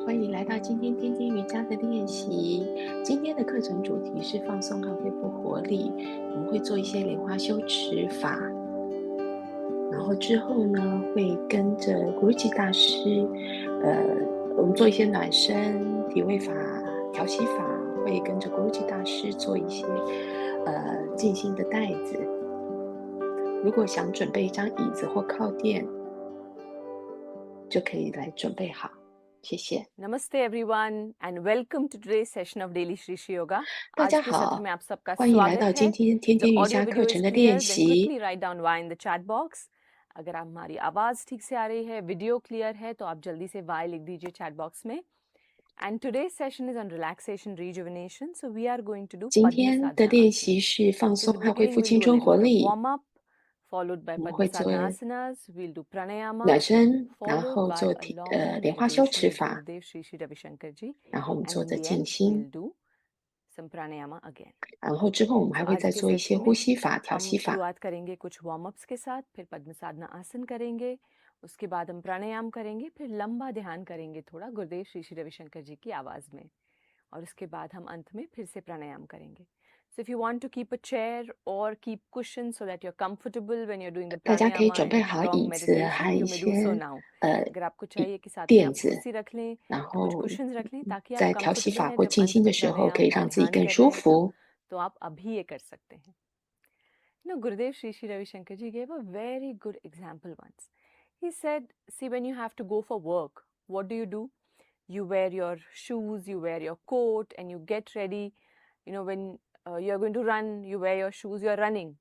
欢迎来到今天天天瑜伽的练习。今天的课程主题是放松和恢复活力。我们会做一些莲花修持法，然后之后呢，会跟着 Guruji 大师，我们做一些暖身、体位法、调息法，会跟着 Guruji 大师做一些静心的带子。如果想准备一张椅子或靠垫，就可以来准备好。谢谢。 नमस्ते everyone and welcome to today's session of Daily Shri Shri Yoga। 大 आज 家 के सत्र 好， में आप सबका 欢迎来到 स्वागत 今 है। 天天 The 天瑜 audio 伽课 video 程 is 的 clear, 练 then 习。 quickly write down Y in the chat box। अगर हमारी आवाज ठीक से आ रही है, वीडियो क्लियर है, तो आप जल्दी से Y लिख दीजिए चैट बॉक्स में। And today's session is on relaxation rejuvenation, so we are going to do 今 Padma 天的 Sadhana 练 Asana। 习是放 So 松 in the 和恢 beginning 复 we'll 青 do a 春 little 活 bit of 力。 warm up, followed by 我们 Padma 会做 Sadhana Asanas. We'll do pranayama, 暖身，然 followed 后 by 做 a long 莲花修 meditation 持 with 法， Gurudev Shri Shri Ravi Shankar Ji, 然后我们 and 做 in 着 the 静 end 心， we'll do some pranayama again। 然后之后我们还 तो 会 आज 再 के 做一些 session 呼 में 吸法、调 हम 息法。 शुरुआत करेंगे कुछ warm ups के साथ, फिर पद्म साधना आसन करेंगे, उसके बाद हम प्राणायाम करेंगे, फिर लंबा ध्यान करेंगे थोड़ा गुरुदेव श्री श्री रविशंकर जी की आवाज में, और उसके बाद हम अंत में फिर से प्राणायाम करेंगे। So if you want to keep a chair or keep cushions so that you're comfortable when you're doing the 大家可以 pranayama 准备 and 好 long 椅子 meditation, 和一 you may do so 些 now। 呃 अगर आपको 椅 चाहिए कि साथ में 垫 आप 子， कुर्सी रख लें 然 या कुछ 后 कुशंस रख लें, ताकि आप 在调息 कंफर्टेबल 法 हैं 或 जब 静 अंत 心的 में 时候，可 प्राणायाम 以 का 让自己 ध्यान 更 कर 舒 रहे हैं 服。 तो आप अभी ये कर सकते हैं। Now, Gurudev Shri Shri Ravi Shankar Ji gave a very good example once. He said, see, when you have to go for work, what do? You wear your shoes, you wear your coat, and you get ready. You know, when you're going to run, you wear your shoes, you're running.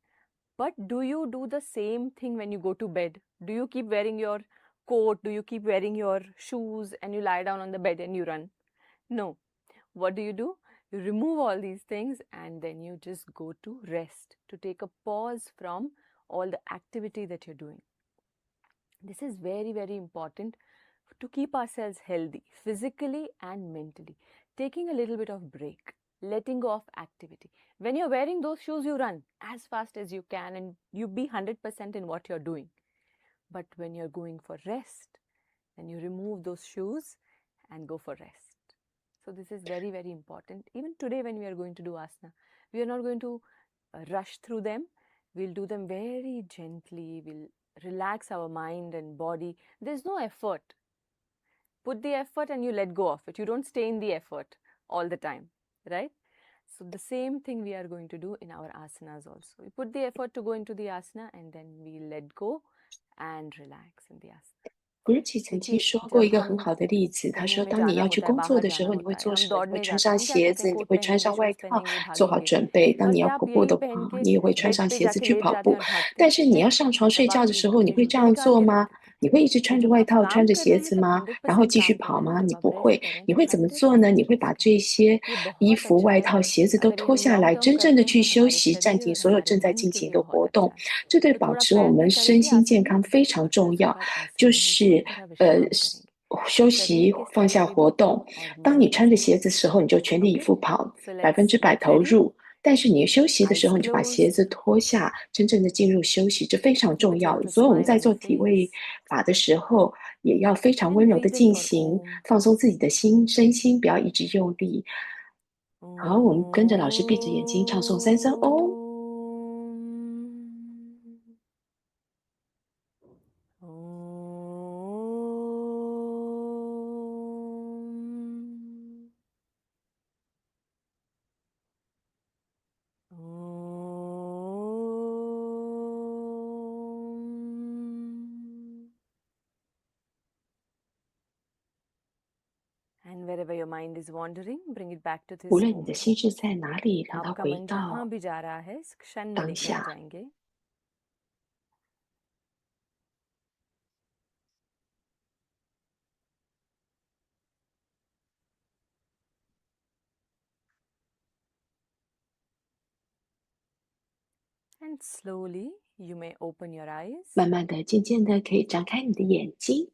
But do you do the same thing when you go to bed? Do you keep wearing your coat? Do you keep wearing your shoes and you lie down on the bed and you run? No. What do? You remove all these things and then you just go to rest, to take a pause from all the activity that you're doing. This is very, very important to keep ourselves healthy, physically and mentally. Taking a little bit of break, letting go of activity. When you're wearing those shoes, you run as fast as you can and you be 100% in what you're doing. But when you're going for rest, then you remove those shoes and go for rest. So this is very, very important. Even today when we are going to do asana, we are not going to rush through them. We'll do them very gently. We'll relax our mind and body. There's no effort. Put the effort and you let go of it. You don't stay in the effort all the time, right? So the same thing we are going to do in our asanas also. We put the effort to go into the asana and then we let go and relax in the asana. Guruji 曾经 देखिए, 说过 जब 一个很 हम 好的例子，他 कहीं 说， हमें 当你 जाना 要去 होता है, 工作 बाहर 的时 जाना 候，你会 होता है, 做 हम 什么？你会 दौड़ने 穿 जाते हैं, 上 हम क्या 鞋 करते 子， हैं, 你 कोट 会穿 पहनेंगे, 上外 शूज 套， पहनेंगे, 做好 भागेंगे। 准备。当你 और 要 क्या 跑 आप 步 यही 的话， पहन के 你也会穿 बेड 上 पे 鞋子 जाके 去 लेट 跑 जाते 步。 हैं और भागते 但 हैं? 是你要 नहीं। 上床 तब 睡觉 आप 的 ये 时候，你会 घुटने 这 घुटने 样 निकाल 做 के 吗？ रख देते हैं। 你会一直穿 तो 着 जब 外 आप 套， 穿 काम 着 कर 鞋 रहे हैं 子 तब吗？ 然后 100% 继续 काम कर 跑 रहे हैं, 吗？ 你 जब आप 不 रेस्ट 会。 कर रहे हैं 你 तब 会怎么 100% 做呢？你会 रेस्ट 把 करें। 这些 ये 衣 बहुत 服、 अच्छा 外 है। 套、鞋子都 अगर 脱 ये 下 来， लॉन्ग टर्म 真正的 करते 去 हैं 休 हमारे 息，暂 शरीर 停 और 所有 हमारे 正在 मन 进 के 行 लिए 的活 बहुत 动， अच्छा है। 这对 तो 保 थोड़ा 持我 प्रयत्न 们身 करेंगे 心 आसन 健 में 康非常 और फिर 重 उसके 要。बाद आसन 就 में हम पूरी 是 तरह विश्राम करेंगे। 休 शरीर 息， के 放 स्तर 下 पे 活 भी 动。 और 当 मन 你 के 穿着 स्तर 鞋 पे 子 भी। 时候，你就全力以 Okay? 赴跑， So let's 100% get 投 ready. 入。但是你休息的时 Eyes 候，你就把鞋 closed. 子脱下，真正的进入休息，这非常 Keep a 重要。 gentle 所以我们 smile 在 on your 做体位 face 法的时候，也要非常温 and 柔的 breathe in 进 for 行， Om. 放松自己的心、身心，不要一直用力。好，我们跟着老师闭着眼睛唱诵3声哦。And wherever your mind is wandering, bring it back to 无 this 论你的 moment. 心是在哪里，让它 आपका 回 मन 到 जहाँ भी जा रहा है, इस क्षण में 当 लेकर आ 下。 जाएंगे. And slowly you may open your eyes. 慢慢的、渐渐的，可以张开你的眼睛。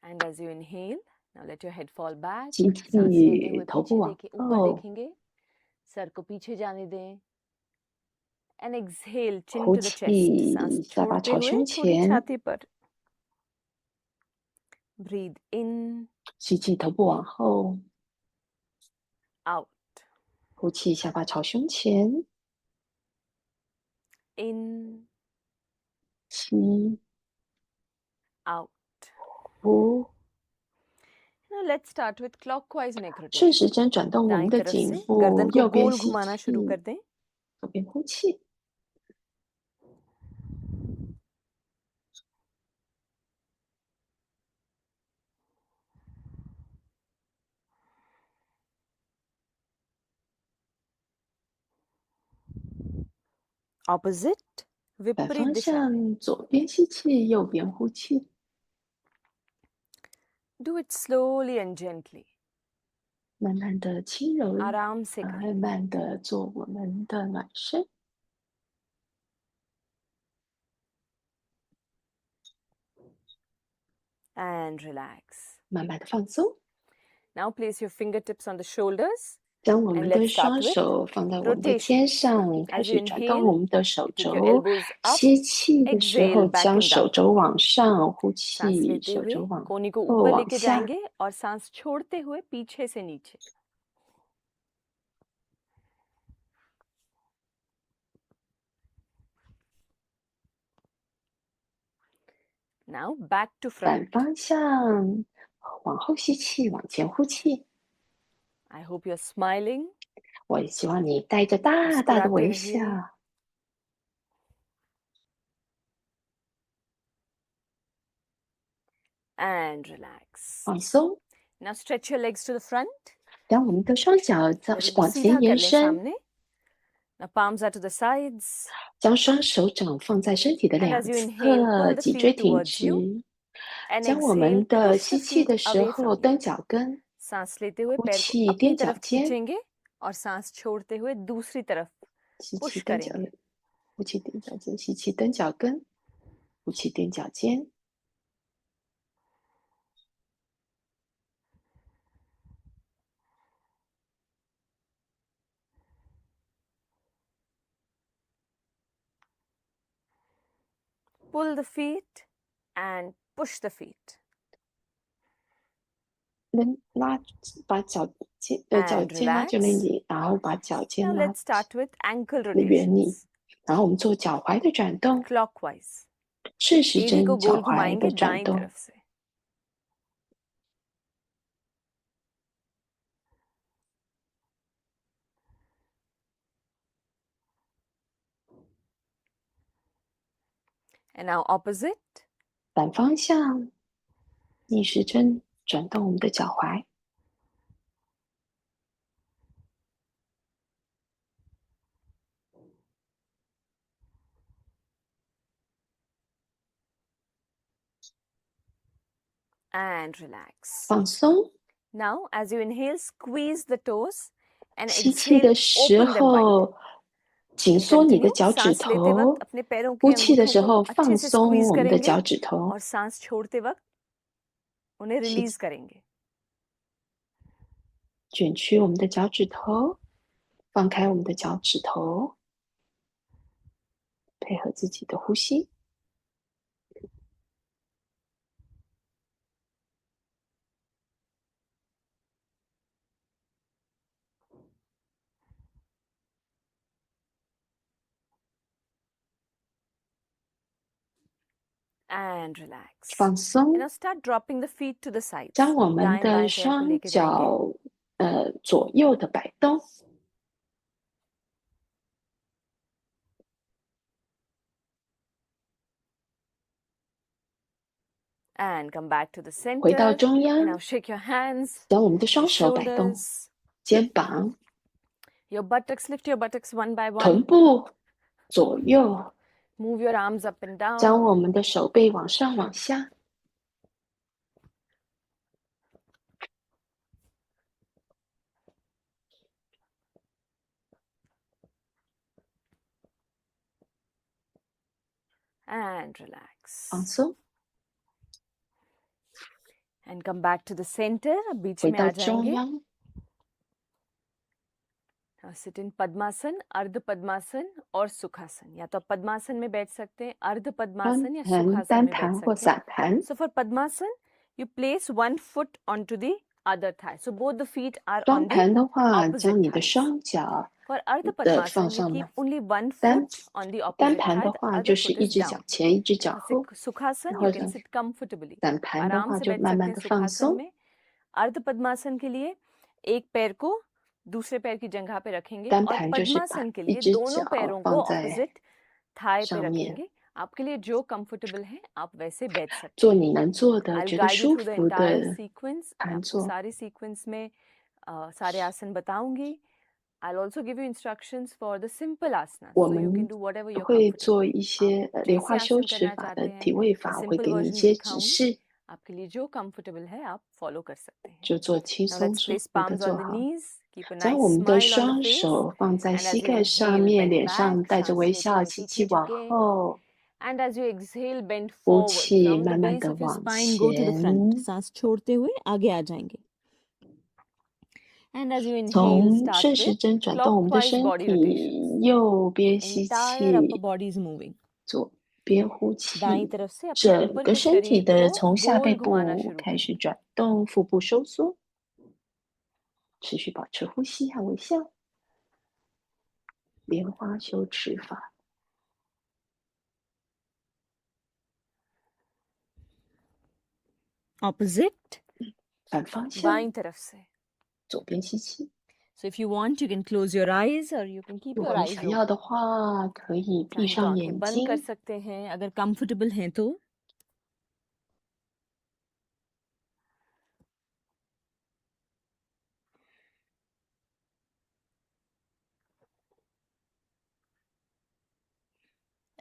And as you inhale, now let your head fall back. 吸 सांस लेते 气， हुए 头部 पीछे 往 देखें, ऊपर 后， देखेंगे. सर को पीछे जाने दें. And exhale, chin 呼 to the chest. सांस 气，下巴 छोड़ते 朝 हुए 胸 थोड़ी 前。 छाती पर. Breathe in 吸气，头部往后， out, 呼气，下巴朝胸前， in, 吸， out. 呼。 Now let's start with clockwise neck 顺 rotation. 时针转动我们 दाईं 的 तरफ 颈 से 部， गर्दन को 右边 गोल 吸 घुमाना 气， शुरू कर दें. 左边呼气。 Opposite, 反 विपरीत 方 दिशा में. 向，左边吸气，右边呼气。 Do it slowly and gently. 慢慢的、轻柔， आराम से करें. 慢慢的做我们的暖身。 And relax. 慢慢的放松， Now place your fingertips on the shoulders. 将我 And 们的 let's start 双 with 手放在我们的 rotation. 肩上，开 As you 始转动 inhale, 我们的手 you take your 肘。 elbows up, 吸气的时候， exhale back 将 and 手 down. 肘往上，呼 सांस 气， लेते 手 हुए 肘往 कोहनी को 后 ऊपर 往 लेके 下。 जाएंगे और सांस छोड़ते हुए पीछे से नीचे. Now back to 反 front. 方向，往后吸气，往前呼气。 I hope you're smiling. 我也希望你带着大大的微笑。 And relax. 放松， Now stretch your legs to the front. 将我们的双脚往前 सीधा 延 कर लें 伸， सामने. Now palms are to the sides. 将双手掌放在身体的 And 两 as you inhale, 侧， pull the 脊椎 feet 挺 towards you. 直。 And 将我 exhale, 们的 push the 吸气 feet 的时 away 候 from 蹬 you. 脚跟， सांस लेते हुए 呼 पैर को 气 अपनी 踮脚 तरफ 尖， खींचेंगे और सांस छोड़ते हुए दूसरी तरफ 吸气 push 蹬脚 करेंगे. 呼气踮脚尖，吸气蹬脚跟，呼气踮脚尖。 Pull the feet and push the feet. 把脚尖 And 脚尖拉 relax. 就那里，然后把脚 Now 尖拉 let's start with ankle 原理， rotations. 然后我们做脚踝的转动， Clockwise. 顺时 एड़ी को 针脚 गोल 踝 घुमाएंगे 的转 दाईं 动。 तरफ से. And now opposite. 反方向，逆时针转动我们的脚踝。 And relax. 放松， Now, as you inhale, squeeze the toes and 吸气 exhale, 的时 open them wide. 候，紧 And 缩你的 continue. 脚趾 सांस लेते 头 वक्त अपने पैरों 呼 के 气的 अंगूठों 时 को 候 अच्छे 放 से 松 squeeze 我们的 करेंगे 脚趾头。 और सांस छोड़ते वक्त उन्हें release करेंगे. 卷曲我们的脚趾头，放开我们的脚趾头，配合自己的呼吸。 And relax. 放松 And，now start dropping the feet to the sides. 将我们 दाएं 的 बाएं पैर को 双 लेके जाएंगे. 脚左右的摆动， And come back to the 回到 center. 中 And 央， now shake your hands, 将我们的 your 双手摆动， shoulders, 肩膀、 your buttocks. Lift your buttocks one by 臀 one. 部左右， Move your arms up and 将 down. 我们的手背往上往下。 And relax. 放松， And come back to the center. अब बीच 回 में 到 आ 中 जाएंगे. 央， Now sit in Padmasan, Ardha Padmasan और Sukhasan. या तो आप पद्मासन में बैठ सकते हैं, अर्ध 单 पद्मासन या 弹、 सुखासन 单 में बैठ 弹或 सकते हैं. 散弹。 So for Padmasan, you place one foot onto the other thigh. So both the feet are 双 on the 盘的话， opposite 将你的 thighs. 双脚 For Ardha 的放 Padmasana, you 上 keep 来。 only one 单 foot on the 单 opposite 盘 thigh, 的 the 话 other 就是 foot 一 is 只脚 down. 前，一只脚 जैसे 后， Sukhasana, 然 you 后 can 呢， sit comfortably. 反盘的 आराम 话 से 就 बैठ 慢 सकते 慢 हैं 的放 सुखासन 松。 में. अर्ध पद्मासन के लिए एक पैर को दूसरे पैर की जगह पे रखेंगे 单 और 盘就是把 पद्मासन के 一 लिए 只 दोनों 脚 पैरों को 放在 ऑपोजिट थाई पे 上面， रखेंगे. आपके लिए जो कंफर्टेबल है आप वैसे बैठ सकते 做 हैं. 你能做的， I'll 觉得 guide you 舒 through the 服 entire 的 sequence. मैं 盘 आपको 坐。 सारे सीक्वेंस में सारे आसन बताऊंगी. I'll also give you instructions for the simple asanas, 我 so you 们 can do whatever you're 会 comfortable. 做一 आप 些莲 जैसे 花修 आसन 持 करना 法 चाहते 的 हैं, 体位 मैं 法，我会 simple 给你一 version 些指 दिखाऊंगी. 示， आपके लिए जो कंफर्टेबल है आप फॉलो कर सकते हैं. 就做轻 Now 松 let's 舒 place 服的 palms 做 on the 好。 knees. Keep a 将 nice 我们的 smile on the 双 face. 手放在 And as 膝 you 盖上 inhale, 面， bend 脸上 back. 带着微 सांस 笑， लेते हुए 吸 पीछे 气往 झुके. 后， And as you exhale, bend 呼 forward 气， from the 慢慢 base 的 of your 往 spine. Go to the front. 前。 सांस छोड़ते हुए आगे आ जाएंगे. And as you inhale, 从 start 顺时 with 针转动我们的 clockwise 身 body rotations. 体，右边吸 Entire upper 气， body is moving. 左边呼 दाईं 气， तरफ से अपने 整 ऊपर 个 के 身体 शरीर 的 को 从下背 गोल घुमाना 部 शुरू 开 करें. 始转动，腹部收缩，持续保持呼吸和微笑。莲花修持法， Opposite. 反方向， बाईं तरफ से. 左边吸气。 So if you want, you can close your eyes or you can keep 如 your 果你 eyes 想 open. 要的话，可以闭 चाहे तो 上 आंखें 眼 बंद कर 睛。 सकते हैं अगर कंफर्टेबल हैं तो.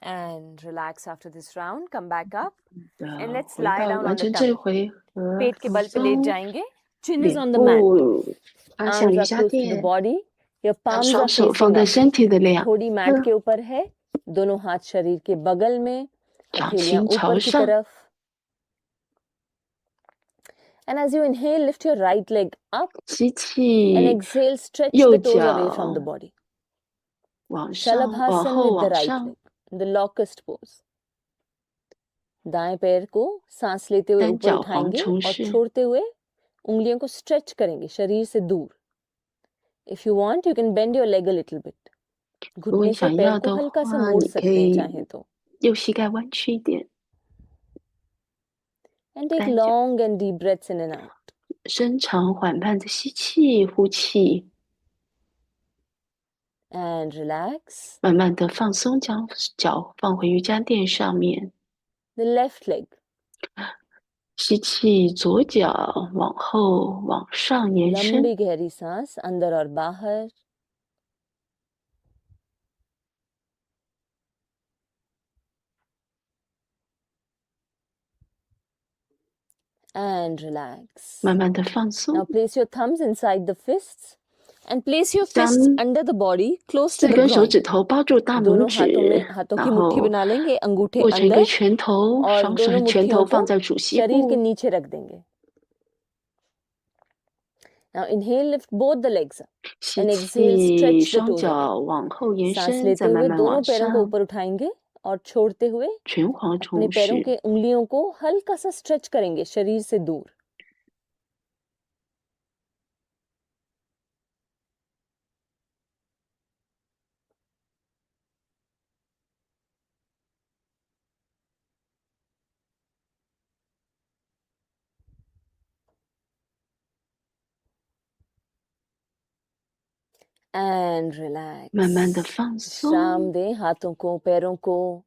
And relax after this round. Come back up. And let's 回 lie 到 down 完 on the 成这 tummy. 回合， पेट के 放 बल पे लेट 松， जाएंगे. Chin is 脸 on the mat. 部趴向 Arms 瑜 are 伽 close to the 垫， body. Your 让 palms 双 are 手放 facing 在 up. 身体的两 थोड़ी mat 侧， के ऊपर है. दोनों हाथ शरीर के बगल में. 掌 हथेलियां 心朝 ऊपर की 上。 तरफ. And as you inhale, lift your right leg up. 吸 And 气， exhale, stretch 右 the toes away from the 脚 body. 往上，往 Shalabhasan 后 with the 往 right 上， leg. The locust pose. दाएं पैर को सांस लेते हुए 单 ऊपर 脚蝗 उठाएंगे 虫 और 式。 छोड़ते हुए उंगलियों को स्ट्रेच करेंगे शरीर से दूर. If you want, you can bend your leg a little bit. 如果 घुटने 你 से 想 पैर 要 को 的 हल्का सा 话， मोड़ 你可 सकते हैं 以 चाहें तो. 右膝盖弯曲一点， And take 单脚 long and deep breaths in and out. 深长缓慢的吸气，呼气， And relax. 慢慢的放松，将脚放回瑜伽垫上面。 The left leg. 吸气，左脚往后往上延伸， लंबी गहरी सांस अंदर और बाहर. And relax. 慢慢的放 Now 松， place your thumbs inside the fists and place your 将 fists under the body close to 四 the 根手 groin. 指头包住大拇 दोनों 指， हाथों 然 की मुट्ठी 后 बना लेंगे, अंगूठे 握成一个 अंदर 拳头， और 双手 दोनों 拳 मुट्ठियों 头 को 放在主膝 शरीर के 部。 नीचे रख देंगे. Now inhale, lift both the legs up 吸 and 气， exhale, stretch the 双 toes away. 脚往后延 सांस 伸， लेते 再慢 हुए 慢 दोनों 往 पैरों को 上。 ऊपर उठाएंगे और छोड़ते हुए 拳皇 अपने 虫 पैरों 式， के उंगलियों को हल्का सा स्ट्रेच करेंगे शरीर से दूर. And relax. 慢慢的放松， विश्राम दें हाथों को, पैरों को.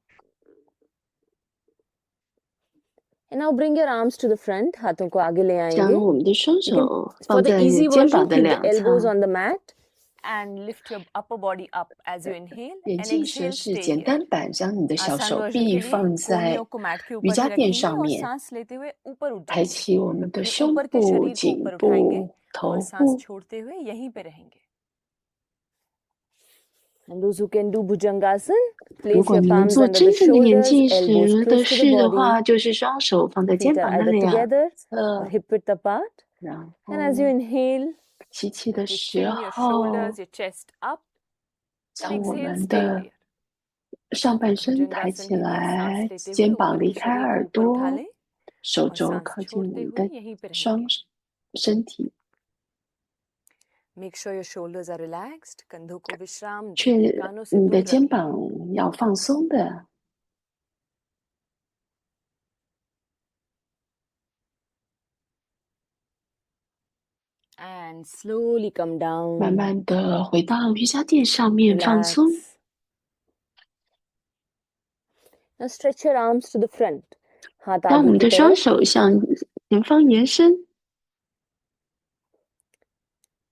And now bring your arms to the front. हाथों को आगे ले 将 आएंगे. 我们的双 You can, 手 for 放 the 在 easy 肩 version, 膀的 keep the 两 elbows 侧， on the mat and lift your upper body up as you inhale 眼 and 镜蛇 exhale. 是 Stay 简 here. 单版，将你的小 आसान 手 version 臂 के लिए 放在 कोहनियों को mat के 瑜 ऊपर 伽 ही 垫 रखेंगे 上 और 面， सांस लेते हुए ऊपर उठ 抬 जाएंगे. 起我们的 अपने 胸 ऊपर के 部、 शरीर को 颈 ऊपर उठाएंगे 部、 और 头 सांस 部。 छोड़ते हुए यहीं पे रहेंगे. And those who can do Bhujangasana, 如 place 果 your 你能 palms 做 under the 真正的眼 shoulders, 镜 elbows 蛇的 close to the 式的 body. 话，就是双手放在 Feet 肩 are 膀的 either 两 together or 侧， hip width apart. 然 And as you 后 inhale, 吸气的 your 时 chin, your 候 shoulders, your chest up. And 将我 exhale, 们 stay 的 here. 上半身抬 भुजंगासन 起 के लिए सांस 来， लेते हुए 肩膀 ऊपर 离 के 开 शरीर को 耳 ऊपर उठा 朵， लें 手 और 肘 सांस 靠近 छोड़ते 我们 हुए 的 यहीं पे 双 रहेंगे. 身体， Make sure your shoulders are relaxed. कंधों को विश्राम दें. 确 कानों से 你的 दूर 肩 रखें. 膀要放松的。 And slowly come down. 慢慢的回到瑜伽垫上面放松。 Relax. Now stretch your arms to the front. हाथ 让我 आगे 们 की 的双 तरफ. 手向前方延伸。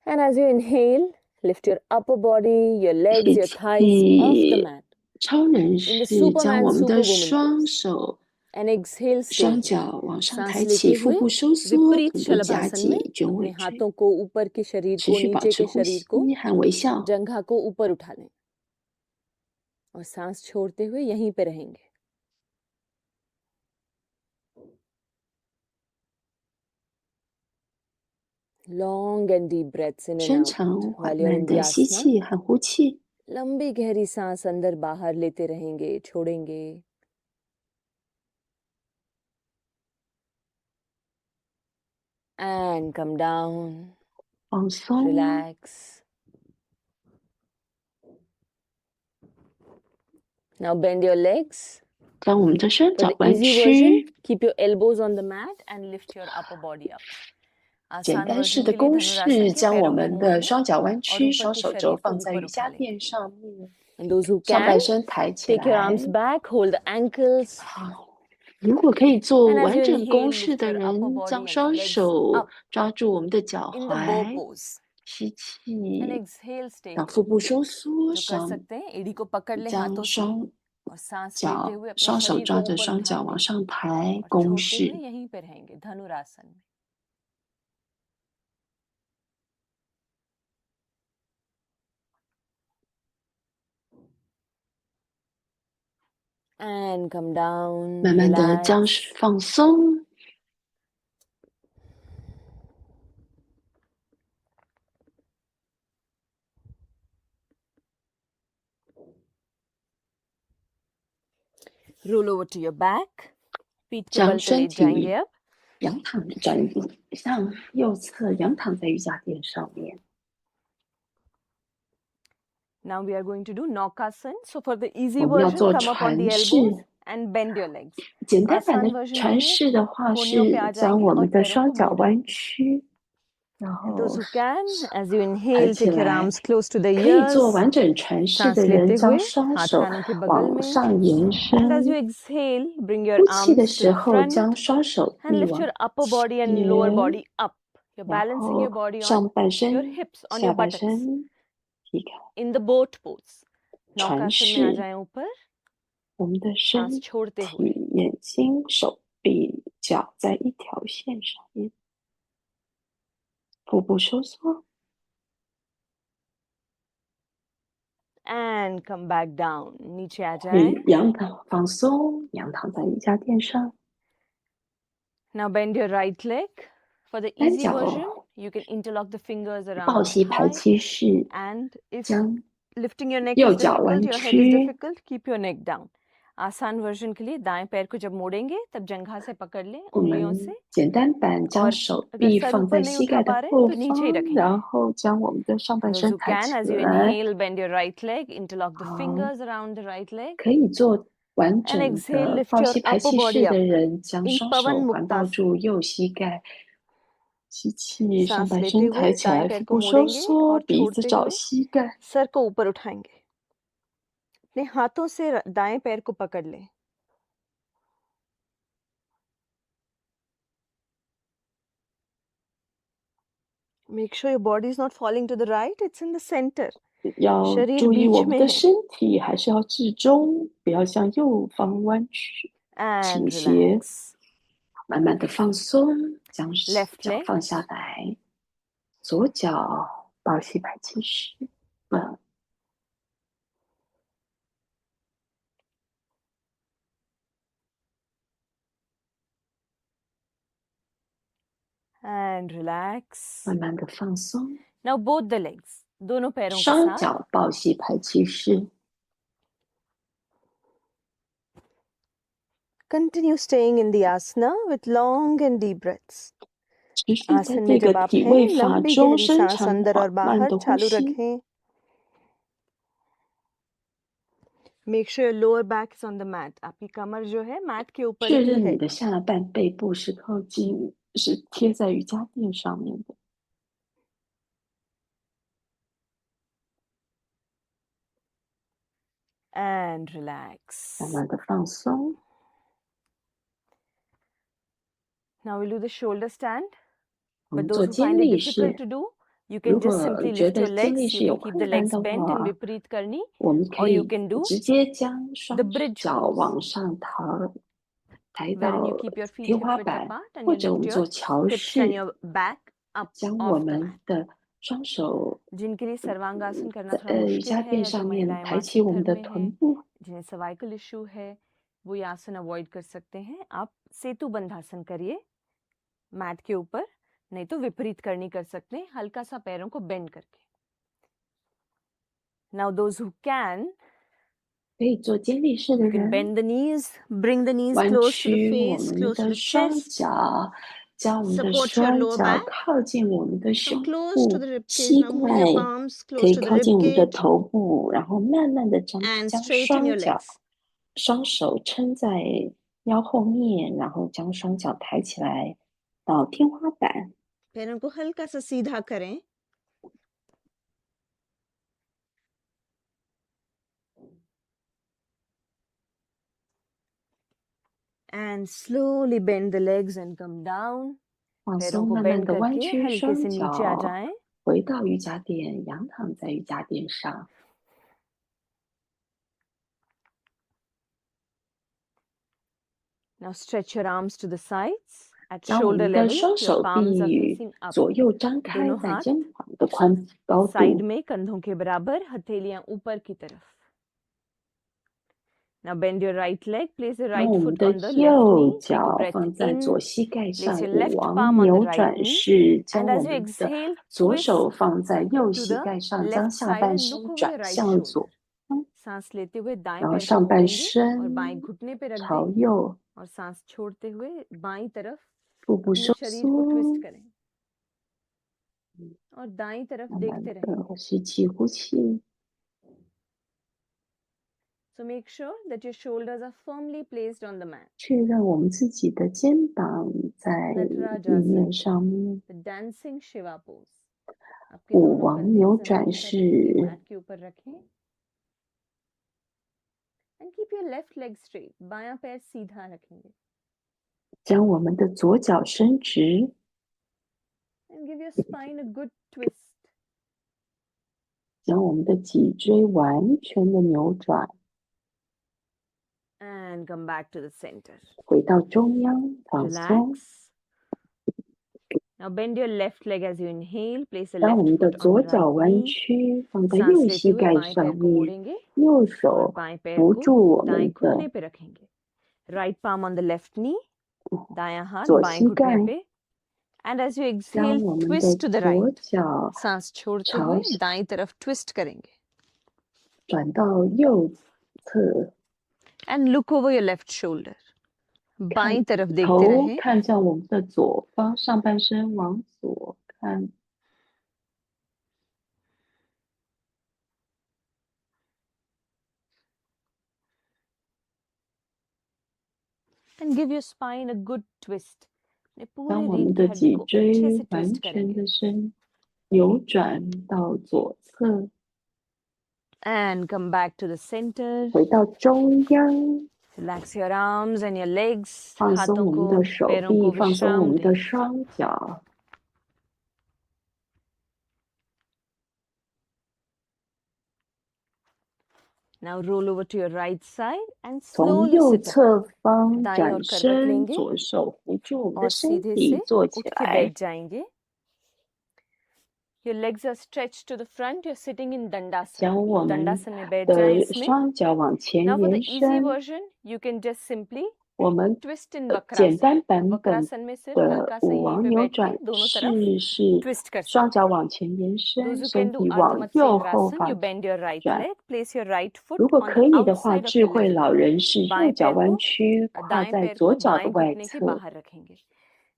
And as you inhale, lift your upper body, your legs, 吸 your thighs off the 气， mat. 超人 In the 是将 Superman 我们的 Superwoman 双 pose. 手、 And exhale, stay 双 here. 脚往上 सांस 抬 लेते 起，腹 हुए 部收缩， विपरीत 臀部夹 शलभासन में 紧，卷 अपने 尾椎， हाथों को ऊपर के शरीर 持 को 续保 नीचे 持 के 呼 शरीर 吸 को 和微笑。 जंघा को ऊपर उठा लें. और सांस छोड़ते हुए यहीं पे रहेंगे. Long and deep breaths in and 深 out 长 while 缓 you're 慢 in the 的吸 asana. 气和呼气， लंबी गहरी सांस अंदर बाहर लेते रहेंगे, छोड़ेंगे. And come down. 放松。 Relax. Now bend your legs. 将我们的双 For 脚 the 弯 easy version, 曲。 keep your elbows on the mat and lift your upper body up. 简 आसान 单式 version 的 के लिए 公 धनुरासन 式， के 将我 पैरों को 们 मोड़ 的 लें 双脚弯 और 曲， ऊपर 双 के 手 शरीर 肘 को 放在 ऊपर 瑜 उठा 伽 लें. 垫上面， And those who 上半 can, 身抬起 take your 来。 arms back, hold the ankles. 好，如果可以做 And as 完 you 整公 inhale, 式 lift 的 your upper 人， body 将 and 双 legs 手 up 抓住我们的脚 in the bow 踝， pose. 吸 And 气， exhale, stay 让 here. 腹部收缩， जो कर 上 सकते हैं एड़ी को पकड़ ले 将 हाथों से 双 और सांस लेते 脚 हुए अपने 双手 शरीर 抓 को 着 ऊपर 双脚 उठाएंगे 往上抬， और 公 छोड़ते हुए 式。 यहीं पे रहेंगे धनुरासन में. And come down, 慢慢的将 relax. 放松。 Roll over to your back. पीठ के 将 बल पे 身 लेट जाएंगे 体 अब. 仰躺转向右侧，仰躺在瑜伽垫上面。 Now we are going to do Naukasana. So for the easy 我们要 version, 做 come up on the 船式。 elbows and bend your legs. 简单版 आसान 的 version के 船 लिए 式的话 कोहनियों पे 是 आ 将 जाएंगे 我 और 们的 पैरों 双 को 脚 मोड़ 弯 लेंगे. 曲，然 And 后 those who can, as you 抬 inhale, 起 take your 来。 arms close to the 可以做 ears. 完整船式 सांस 的人， लेते 将 हुए 双 हाथ 手 कानों के बगल 往 में. 上延 And as you 伸。 exhale, bring your 呼气的 arms to 时 the 候，将 front 双手 and 臂 lift 往 your upper body and 前， lower body up. You're 然 balancing your 后 body on 上半 your 身、 hips, on 下 your 半 buttocks. 身提开。 In the boat pose. 船 नौकासन में आ 式， जाएं ऊपर. 我们的 सांस 身 छोड़ते 体 हुए. 眼睛、手臂、脚在一条线上面，腹部收缩。 And come back down. नीचे आ 可 जाएं. 以仰躺放松，仰躺在瑜伽垫上。 Now bend your right leg. For the 单 easy version, 脚 you can interlock the fingers 抱 around the 膝排 thigh. 气式， And if 将 lifting your neck 右 is 脚弯 difficult, your head is 曲， difficult, keep your neck down. आसान version के लिए दाएं पैर को जब मोड़ेंगे तब जंघा से पकड़ लें 我 उंगलियों 们 से 简单版将 और 手 अगर 臂 सर 放 ऊपर 在 नहीं 膝 उठा 盖的 पा रहे 后 तो नीचे ही 方， रखेंगे. 然后将我们的上 And 半 those 身 who 抬 can, 起 as you 来。 inhale, bend your right leg, interlock the 好， fingers around the right leg. 可以做完 And 整 exhale, 的 lift 抱 your 膝排 upper 气式 body 的 up 人，将 in 双 Pavan 手环抱 Muktasana. 住右膝盖，吸气，上 सांस 半 लेते 身 हुए 抬起 दाएं 来， पैर 腹 को 部收 मोड़ेंगे 缩， और 鼻子 छोड़ते 找 हुए 膝盖。 सर को ऊपर उठाएंगे. अपने हाथों से दाएं पैर को पकड़ लें. Make sure your body is not falling to the right, it's in the center. 要 शरीर 注意我 बीच 们 में 的 है. 身体还是要至中，不要向右方弯曲， And 倾斜。 relax. 慢慢的放松，将 Left 脚 leg. 放下来，左脚抱膝排气式，And relax. 慢慢的放松， Now both the legs. दोनों पैरों के 双 साथ. 脚抱膝排气式， Continue staying in the asana with long and deep breaths. 持续在 आसन 这 में 个 जब आप 体 हैं 位法 लंबी 中 गहरी 深 सांस 长 अंदर और 缓慢 बाहर 的呼 चालू 吸。 रखें. Make sure your lower back is on the mat. आपकी कमर जो है मैट के ऊपर 确 ही 认 है. 你的下半背部是靠近，是贴在瑜伽垫上面的。 And relax. 慢慢的放松。 Now we'll do the shoulder stand. 我 But 们做 those who 肩 find it 力 difficult 式。 to do, you 如 can just 果 simply 觉 lift 得 your 肩力 legs. 式 You 有 can keep 困 the 难 legs 的 bent and 话， viparit karni, 我们可 or you 以 can do 直接将 the 双 bridge 脚 pose, 往上抬 wherein you 到 keep your feet 天 hip 花 width 板， apart and 或 you 者我 lift 们 your 做桥 hips and 式， your back up 将 off 我 the 们 mat. 的双手 जिनके लिए सर्वांगासन करना 在 थोड़ा 瑜 मुश्किल 伽 है 垫 या जो 上面 महिलाएं 抬起 मासिक 我们 धर्म 的 में 臀 हैं, 部， जिन्हें सर्वाइकल इशू है, वो ये आसन अवॉइड कर सकते हैं. आप सेतु बंधासन करिए मैट के ऊपर, नहीं तो विपरीत करनी कर सकते हैं, हल्का सा पैरों को बेंड करके. Now those who can, 可以做肩力式的 you can 人， bend the knees, bring the knees 弯 close to the 曲我 face, 们 close to 的 the 双 chest, 脚，将我们的 support your 双 lower 脚 back, 靠近我们的 come 胸 close to 部， the rib cage. 膝 Now move 盖 your palms 可 close 以 to the 靠 rib 近我们的 cage 头部，然后慢慢的将 and 将 straighten your 双脚 legs. 双手撑在腰后面，然后将双脚抬起来到天花板。 पैरों को हल्का सा सीधा करें. And slowly bend the legs and come down. 放 पैरों 松， को 慢慢 bend 的弯 करके 曲 हल्के 双 से नीचे आ 脚， जाएं. 回到瑜伽垫，仰躺在瑜伽垫上。 Now stretch your arms to the sides. At 将我 shoulder 们的 level, 双 your 手 palms are 臂 facing up. 左右张开， दोनों 在 हाथ 肩膀的宽高 साइड 度。 में कंधों के बराबर, हथेलियां ऊपर की तरफ. Now bend your right leg, place your 将 right 我们 foot 的 on the left 右 knee. Take a 脚 breath 放在 in, 左膝盖 place 上， your 舞 left 王 palm on the 扭 right 转 knee. 式。将 And 我 as you 们的 exhale, 左 twist 手放在右 to 膝 the 盖上，将 left 下 side 半 and 身 look over 转 your right 向 shoulder. 左， सांस लेते हुए दाएं 然后 पैर को 上半 मोड़ेंगे और बाएं 身 घुटने पे रख 朝 दें 右， और सांस छोड़ते हुए बाईं तरफ 腹部 अपने 收 शरीर को ट्विस्ट 缩， करें और दाईं तरफ 慢慢 देखते रहें. 的吸气呼气。 So make sure that your shoulders are firmly placed on the mat. 确认我们自己的肩膀在地 Natarajasan, 面上面。 the dancing Shiva pose. आपके 舞 दोनों 王 कंधे 扭 जमीन 转 पर 式， रहेंगे, मैट के ऊपर रखें. And keep your left leg straight. बायां पैर सीधा रखेंगे. 将我们的左脚伸直， And give your spine a good twist. 将我们的脊椎完全的扭转， And come back to the center. 回到中央，放松。 Relax. Now bend your left leg as you inhale. Place the 当我 left 们的 foot on 左 the 脚 right 弯 knee. 曲，放在 सांस 右 लेते 膝 हुए 盖 बाएं 上 पैर को 面， मोड़ेंगे 右 और 手 बाएं पैर 扶 को 住我 दाएं 们 घुटने 的 पे रखेंगे. Right palm on the left knee. दायां हाथ 左 बाएं 膝 घुटने 盖， पे. And as you 将 exhale, 我们的 twist to the 左 right. 脚 सांस छोड़ते 朝 हुए दाईं तरफ twist करेंगे. 转到右侧， And look over your left shoulder. बाईं तरफ देखते 头 रहें. 看向我们的左方，上半身往左看。 And give your spine a good twist. 当 पूरे 我 रीढ़ 们 की 的 हड्डी 脊 को 椎 अच्छे से 完 twist 全 करेंगे. 的扭转到左侧， And come back to the center. 回到中央， Relax your arms and your legs. 放松 हाथों 我们 को 的手 पैरों 臂， को 放松我 विश्राम 们的 दें. 双脚。 Now roll over to your right side and 从 slowly 右 sit up. 侧方 दाईं 转 ओर करवट 身， लेंगे 左手扶住我们的 और 身 सीधे 体 से 坐起 उठ के 来。 बैठ जाएंगे. Your legs are stretched to the front. You're sitting in 将 Dandasana. 我们 Dandasana में बैठ जाएं 的 इसमें. 双脚往前 Now for the 延 easy 伸。 version, you can just simply 我们 twist in 简 Vakrasana. 单版本 Vakrasana में सिर्फ 的 हल्का सा 舞 यहीं 王 पे 扭 बैठ के 转 दोनों तरफ 是 twist कर 双 सकते 脚 हैं. 往前延 Those 伸， who 身 can do 体往 Ardha 右后 Matsyendrasana, 方 you bend your right 转。 leg, place your right foot 如果 on 可 the 以的话， outside of 智 your 慧 left 老 foot. 人是右 बाएं 脚 पैर 弯 को 曲，跨 दाएं 在 पैर 左 को 脚的 बाएं 外 घुटने के 侧， बाहर रखेंगे.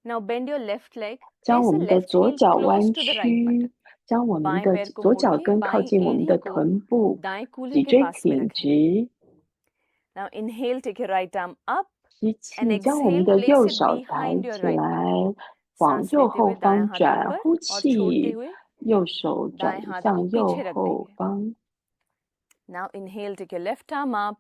Now bend your left leg, 将 place 我 the 们的 left 左 heel 脚 close 弯 to the right 曲， buttock. 将我们 बाएं 的 पैर को 左 मोड़ 脚 के 跟靠 बाएं 近我们 एड़ी 的 को 臀部， दाएं कूल्हे 脊 के 椎 पास में 挺 रखेंगे. 直。 Now inhale, take your right arm up 吸 and 气，将我们 exhale, 的 place 右 it 手抬 behind your 起 right 来 butt. 往 सांस 右 लेते 后 हुए दायां 方 हाथ 转， ऊपर 呼 और छोड़ते 气， हुए 右手 दाएं 转 हाथ को 向右 पीछे रख 后 देंगे. 方。 Now inhale, take your left arm up,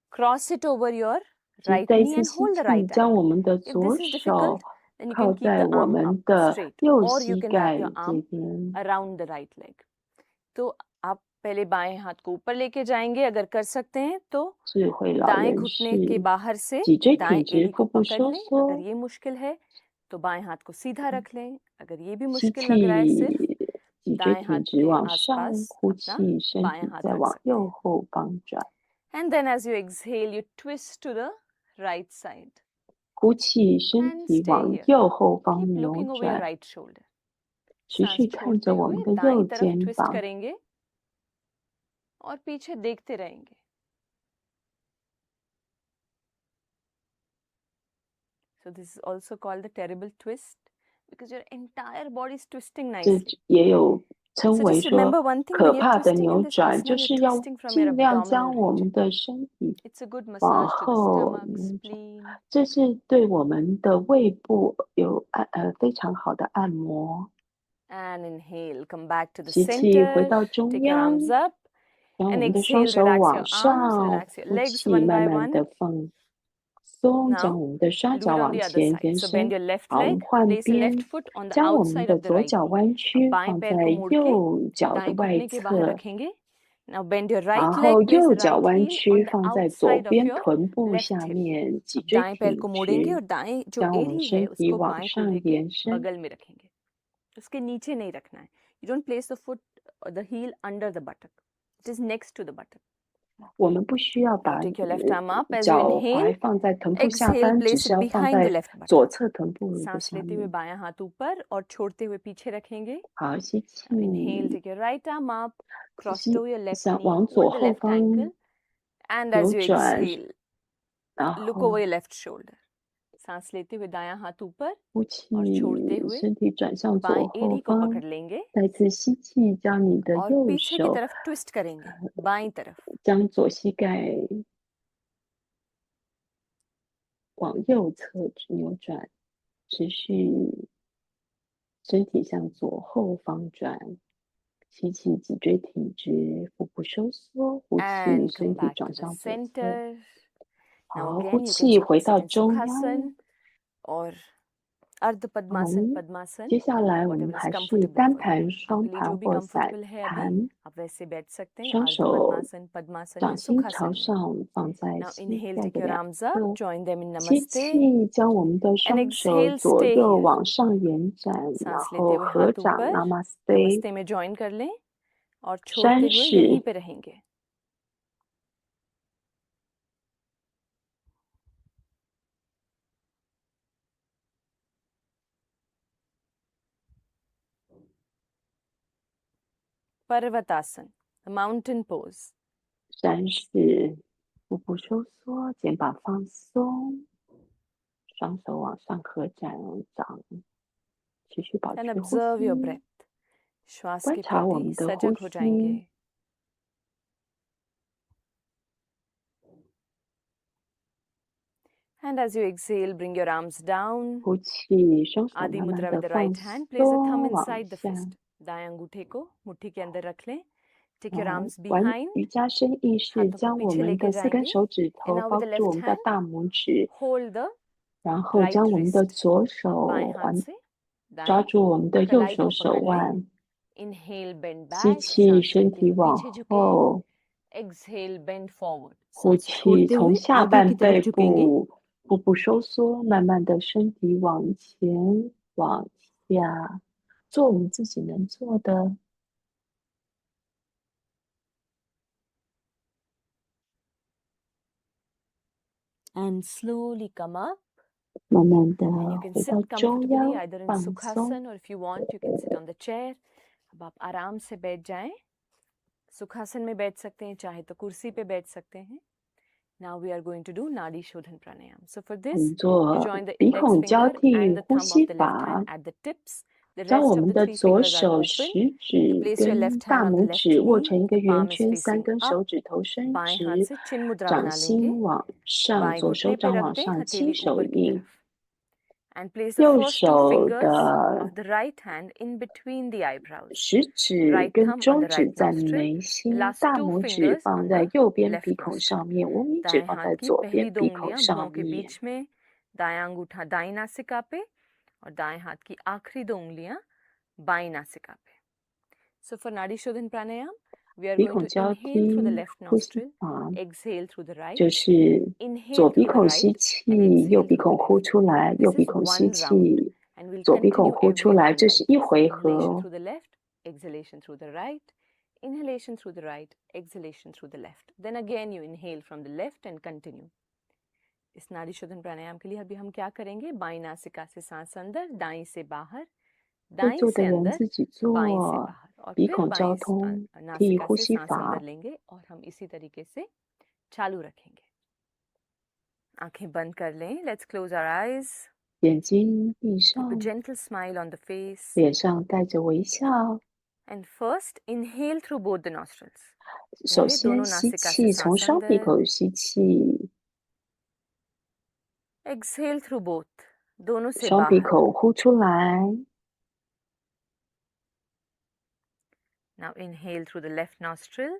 cross it over your 请 right 再一 knee 次 and 吸 hold the 气， right 将 ankle. 我们的 If 左 this is 手 difficult, then you 靠 can keep 在 the 我 arm 们 up 的 straight 右 or you 膝 can wrap 盖 your 这 arm 边。 around the right leg. तो आप पहले बाएं हाथ को ऊपर लेके जाएंगे, अगर कर सकते हैं तो 智慧老 दाएं 人 घुटने के 是 बाहर से 脊椎 दाएं 挺直， एड़ी 腹 को 部 पकड़ 收 लें. अगर 缩。 ये मुश्किल है तो बाएं हाथ को सीधा रख लें. अगर ये भी 吸 मुश्किल लग रहा है, सिर्फ 气，脊椎 दाएं 挺 हाथ 直 के 往上， आसपास 呼 अपना 气，身 बायां 体 हाथ 再 रख 往 सकते 右 हैं. 后方转。 And then as you exhale, you twist to the right side 呼气，身 and 体 stay 往 here. 右后方 Keep 扭 looking over your 转， right shoulder. 持 सांस 续看着 छोड़ते 我 हुए 们的 दाएं 右 तरफ 肩 ट्विस्ट 膀。 करेंगे और पीछे देखते रहेंगे. So this is also called the terrible twist because your entire body is twisting 这 nicely. 也有称 So 为 just 说 remember one thing, 可 when you're 怕的 twisting in 扭 this 转， asana, 就 you're 是要 twisting from your 尽量 abdominal 将我们 region. 的身体 It's a good 往 massage to the 后 stomach, 扭转， spleen. 这是对我们的胃部有非常好的按摩。 And inhale, come back to the 吸气，回 center, 到中 take your 央， arms up 将我 and 们的双 exhale, 手 relax 往 your arms, 上， relax your 呼 legs 气， one 慢 by 慢 one. 的放松，将 Now 我们的双 do 脚 it on 往 the other 前 side. 延 So bend 伸。 your left 好，我们 leg, 换 place the left 边， foot on the 将我们 outside 的 of the 左 right 脚 knee. 弯 अब 曲 बाएं 放 पैर 在 को मोड़ के 右脚的 दाएं 外 घुटने के बाहर 侧， रखेंगे. Now bend your 然 right 后 leg, place 右 the 脚 right 弯 heel 曲 on the 放在左 outside of 边 your 臀部 left 下 hip. 面，脊 अब 椎 दाएं पैर 挺 को मोड़ेंगे 直， और दाएं जो 将我们 एड़ी है 身体 उसको 往 बाएं 上 कूल्हे के 延伸。 बगल में रखेंगे. उसके नीचे नहीं रखना है. You don't place the foot or the heel under the buttock. It is next to the buttock. 我们不需要 Now 把 take your left arm up as you 脚 inhale. 踝放在臀部下 Exhale, 方，只 place 是 it 要放 behind the 在 left buttock. 左侧臀部的 सांस 下 लेते हुए 面。 बायां हाथ ऊपर और छोड़ते हुए पीछे रखेंगे. 好，吸 Now inhale, 气， take your right arm up, cross 吸 over your left 想 knee, 往左 hold the 后 left 方 ankle, and 扭 as you 转， exhale, 然 look 后 over your left shoulder. सांस लेते हुए दायां हाथ ऊपर 呼气 और छोड़ते，हुए 身体转向 बाएं 左后 एड़ी को 方。 पकड़ लेंगे 再次吸气，将你的 और 右 पीछे की 手 तरफ ट्विस्ट करेंगे, बाईं तरफ. 将左膝盖往右侧扭转，持续身体向左后方转。吸气，脊椎挺直，腹部收缩；呼气， And 身 come 体 back to 转 the 向左侧。 center. Now 好，呼 again you can 气回 sit 到 in 中央。 Sukhasana or Ardha 我 Padmasana, 们 Padmasana, 接下来我 whatever 们 is 还是 comfortable 单 for you. 盘、双 आपके लिए 盘 जो भी 或散 comfortable है अभी 盘， आप वैसे बैठ सकते हैं. 双 Ardha 手 Padmasana, Padmasana 掌 या 心朝 Sukhasana में. 上，放在 Now 膝 inhale, 盖 take 的 your 两 arms up, 侧。 join them in 吸 Namaste 气，将我们的 and 双手 exhale, 左 stay 右 here. 往上延展，然 सांस लेते 后 हुए 合 हाथ 掌 ऊपर, Namaste。 नमस्ते में ज्वाइन कर लें और 山 छोड़ते हुए यहीं 式 पे रहेंगे. Parvatasana, the mountain pose. 山式，腹部收缩，肩膀放松，双手往上合掌，持续保 And 持呼 observe your 吸， breath. श्वास 观 के 察我 प्रति 们的呼 सजग हो 吸。 जाएंगे. And as you exhale, bring your arms down. 呼气，双手 आदि 慢慢 मुद्रा 的 with the 放 right hand. Place the thumb 松，往 inside the 下。 fist. दाएं अंगूठे को मुट्ठी के अंदर रख लें. Take your 然后 arms 玩 behind. 瑜伽伸意识， हाथों को 将我 पीछे 们 लेके 的4根 जाएंगे. 手指 And 头 now 包 with the 住我 left 们的 hand, 大拇指， hold the 然后 right 将我们的 wrist. 左手 बाएं हाथ 环 से 抓 दाएं 住我们的右 कलाई 手 को 手 पकड़ लें. 腕， Inhale, bend 吸 back. 气， सांस 身 लेते 体 हुए 往 पीछे झुकें. 后， Exhale, bend forward. 呼 सांस 气， छोड़ते 从 हुए 下 आगे 半 की 背 तरफ झुकेंगे. 部腹部收缩，慢慢的身体往前往下，做我们自己能做的。And slowly come up. 慢慢的 And you can 回 sit 到中 comfortably 央， either in 放松。 Sukhasana or if you want you can sit on the chair. अब आप आराम से बैठ जाएं. सुखासन में बैठ सकते हैं, चाहे तो कुर्सी पे बैठ सकते हैं. Now we are going to do Nadi Shodhan Pranayam. So for 我 this, 们 you 做 join the 鼻 index 孔交 finger 替 and the 呼 thumb 吸 of the left 法， hand at the tips. The 将 rest 我 of 们 the 的 three 左 fingers are 手 open. 食指 Place your 跟 left 大 hand on the 拇 left 指握 knee. 成一个 The 圆 palm is 圈，三 facing 根 up. 手指头伸 बाएं हाथ 直， से चिन्ह मुद्रा 掌 बना लेंगे. 心往上， बाएं 左手 घुटने पे 掌 रख 往 दें, 上， हथेली 亲手 ऊपर की 印。 तरफ. And place the 右 first two 手 fingers 的 of the right hand in between the eyebrows. 食指 Right 跟 thumb on 中 the 指 right 在 nostril. 眉心， Last 大 two 拇指 fingers 放 on 在 the 右边 left 鼻孔 nostril. 上面，无名指 दाएं 放 हाथ 在 की 左 पहली 边 दो 鼻孔 उंगलियां 上 भुवों के 面。 बीच में, दायां अंगूठा दाईं नासिका पे और दाएं हाथ की आखिरी दो उंगलियां बाईं नासिका पे. So for Nadi Shodhan Pranayam, we are 鼻 going 孔 to 交 inhale through the 替 left 呼吸 nostril, 法 exhale through the right, 就是左 inhale 鼻 through the 孔吸 right 气， and 右 exhale 鼻 through 孔 the 呼 left. 出来，右 This 鼻 is 孔吸 one round 气， and we'll 左鼻孔 continue 呼出 every 来， round 这 like 是一 this. 回 Inhalation 合。 through the left, exhalation through the right, inhalation through the right, exhalation through the left. Then again you inhale from the left and continue. इस नाड़ी शोधन प्राणायाम के लिए अभी हम क्या करेंगे? बाईं नासिका से सांस अंदर, दाईं से बाहर, 会 दाईं 做 से 的人 अंदर, 自己 बाईं से 做 बाहर और 鼻 फिर 孔交 बाईं 通替 नासिका 呼 से 吸 सांस अंदर 法。 लेंगे और हम इसी तरीके से चालू रखेंगे. आंखें बंद कर लें. Let's close our eyes. 眼睛闭 Keep a 上， gentle smile on the face. 脸上带着微笑。 And first inhale through both the nostrils. 首 पहले दोनों 先吸 नासिका से 气，从 सांस 双鼻 अंदर. 口吸气， Exhale through both. दोनों से 双鼻 बाहर. 口呼出来。 Now inhale through the left nostril.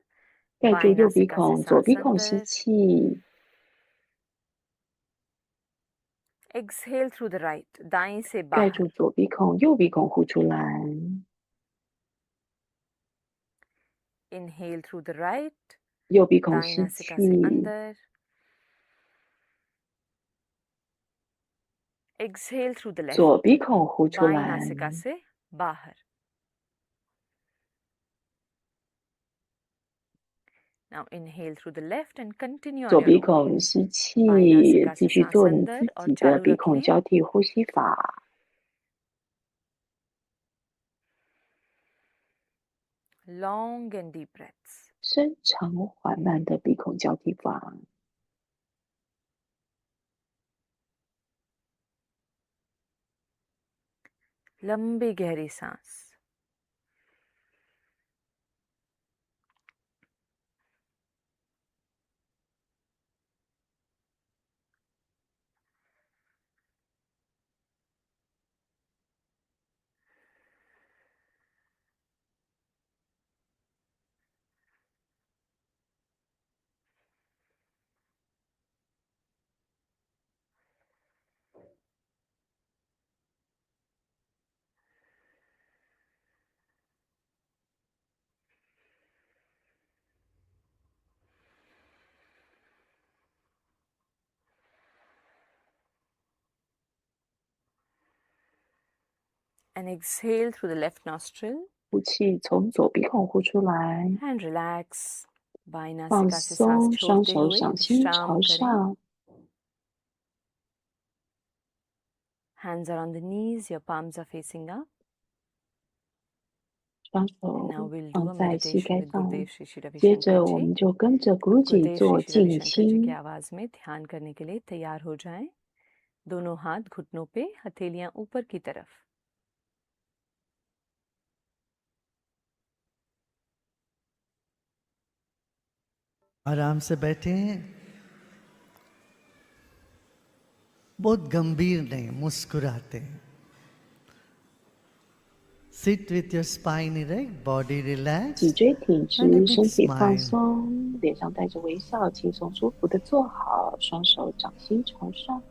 盖住 बाईं 右鼻 नासिका से 孔，左 सांस 鼻孔吸 अंदर. 气， Exhale through the right. दाईं से 盖 बाहर. 住左鼻孔，右鼻孔呼出来。 Inhale through the right. 右鼻孔 दाईं 吸 नासिका 气， से अंदर. Exhale through the 左 left. 鼻孔呼出 बाईं 来。 नासिका से बाहर. Now inhale through the left and continue on 左 your 鼻 own. 孔吸气 बाईं नासिका， 继 से 续 सांस 做你 अंदर 自 और 己的 चालू 鼻孔 रखें. 交替呼吸法。 Long and deep breaths. 深长缓慢的鼻孔交替法。 लंबी गहरी सांस. And exhale through the left nostril. 呼气，从左鼻孔呼出来。 And relax. बाईं 放 नासिका से सांस 松，双 छोड़ते 手 हुए 掌心 विश्राम 朝 करें. 上。 Hands are on the knees, your palms are facing up. 双 And now 手 we'll do 放 a 在膝 meditation 盖 with 上， Gurudev Shri Shri 接 Ravi 着我 Shankar 们 Ji. 就跟着 Guruji गुरुदेव 做 श्री श्री 静 रविशंकर जी की 心。 आवाज में ध्यान करने के लिए तैयार हो जाएं. दोनों हाथ घुटनों पे, हथेलियां ऊपर की तरफ. आराम से बैठे हैं. बहुत गंभीर नहीं, मुस्कुराते हैं. Sit with your spine erect, body 脊 relaxed, 椎挺 and a 直， big 身体放 smile. 松，脸上带着微笑，轻松舒服的坐好，双手掌心朝上。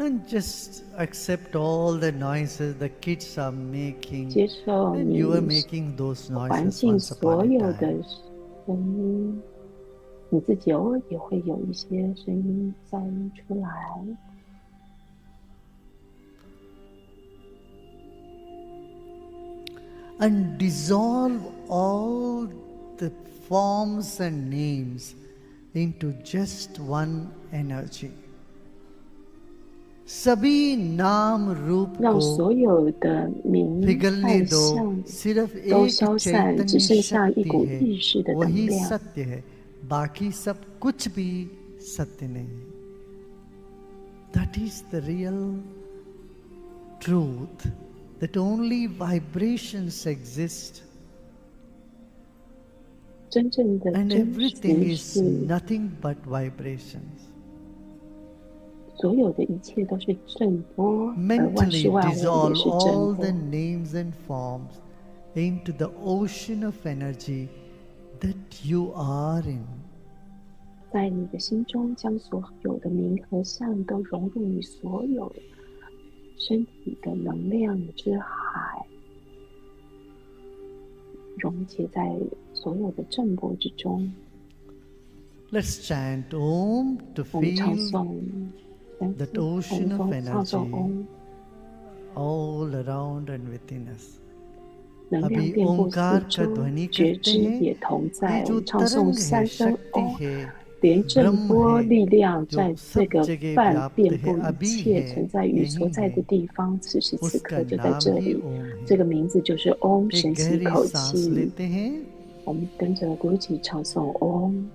And just accept all the noises the kids are making, 接受 and 你 you are making those 环 noises 境 once 所 upon a 有的 time. 声音，你自己偶尔也会有一些声音再出来。and dissolve all the forms and names into just one energy. सभी नाम रूप让 को 所有的名 पिघलने 和 दो, 相 सिर्फ 都 एक 消散，只 चैतन्य 剩下一 शक्ति 股 है, 意识的能 वही 量。 सत्य है, बाकी सब कुछ भी सत्य नहीं. That is the real truth, that only vibrations exist 真正的 and 真 everything 实 is 是， nothing but vibrations. 所有的一切都是振波，而万事 Mentally 万物也 dissolve 是振 all 波 the。names and forms into the ocean of energy that you are in. 在你的心中，将所有的名和相都融入你所有身体的能量之海，溶解在所有的振波之中。 Let's chant Om to 我们唱 feel 诵三 that 次，我 ocean 们 of 唱诵 energy 嗡， all around and within us. 能量 अभी 遍布四 ओंकार का 周， ध्वनि 觉 करते 知 हैं. 也同 ये 在。我 जो 们唱诵 तरंग है, 三声 शक्ति 嗡， है, 连振 ब्रह्म 波 है, 力量 जो 在这 सब 个 जगह 泛 व्याप्त 遍 है, 布一 अभी 切 है, 存在于所 यही 在的 है, 地方，此时此 उसका 刻就在 नाम 这 ही 里。 ओम 这 है. 个名字就是嗡， एक 深吸一 गहरी 口 सांस 气， लेते हैं. 我们跟着 Guruji 唱诵嗡。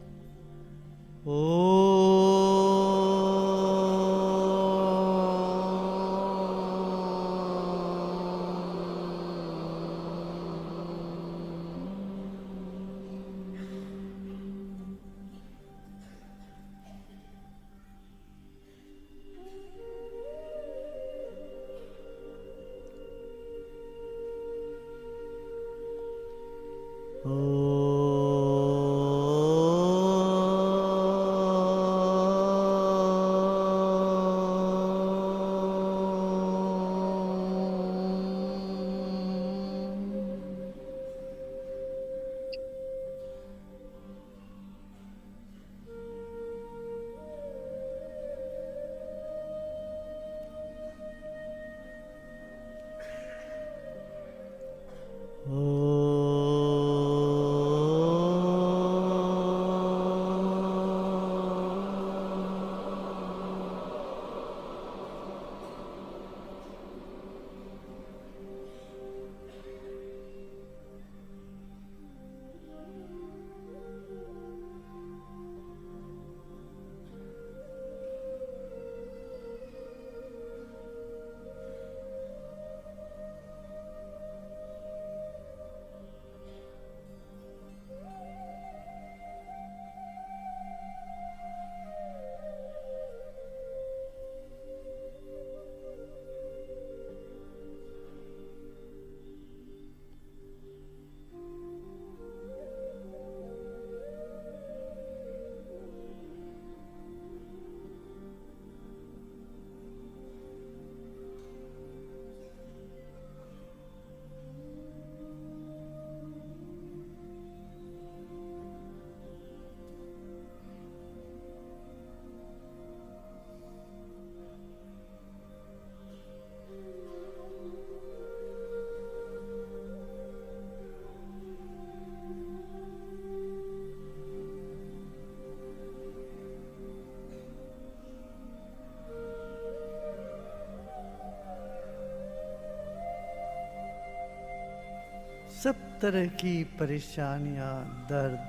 सब तरह की परेशानियां, दर्द,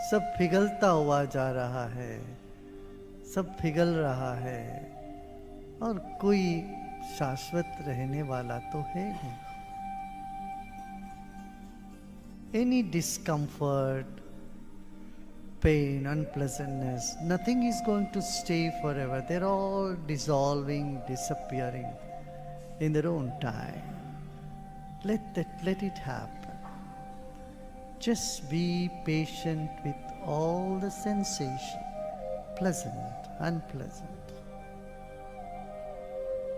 सब पिघलता हुआ जा रहा है, सब पिघल रहा है, और कोई शाश्वत रहने वाला तो है नहीं. Any discomfort, pain, unpleasantness, nothing is going to stay forever. They're all dissolving, disappearing in their own time. Let it happen. Just be patient with all the sensation, pleasant, unpleasant.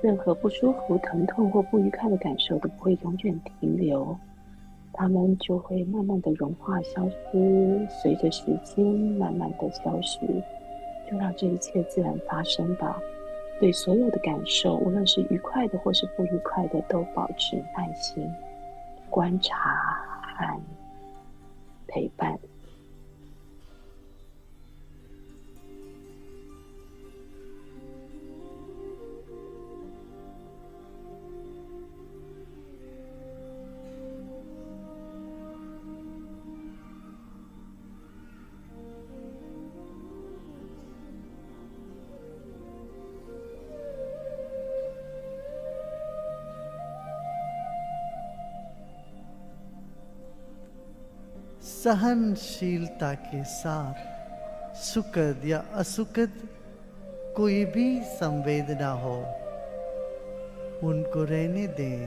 任何不舒服、疼痛或不愉快的感受都不会永远停留，它们就会慢慢的融化、消失，随着时间慢慢的消失。就让这一切自然发生吧。对所有的感受，无论是愉快的或是不愉快的，都保持耐心。观察和陪伴。सहनशीलता के साथ सुखद या असुखद कोई भी संवेदना हो, उनको रहने दें,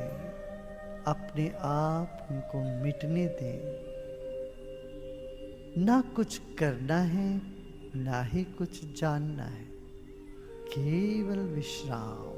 अपने आप उनको मिटने दें। ना कुछ करना है, ना ही कुछ जानना है, केवल विश्राम।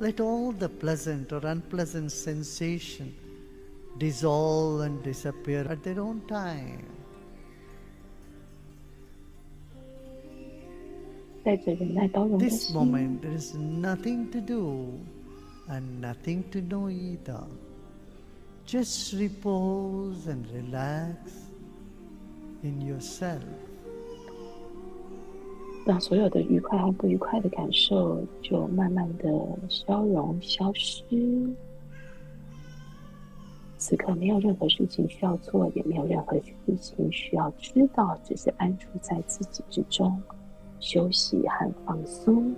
Let all the pleasant or unpleasant sensation dissolve and disappear at their own time. 带着忍耐包容的 This 心， moment there is nothing to do and nothing to know either. Just repose and relax in yourself. 让所有的愉快和不愉快的感受就慢慢的消融消失。此刻没有任何事情需要做，也没有任何事情需要知道，只是安住在自己之中，休息和放松。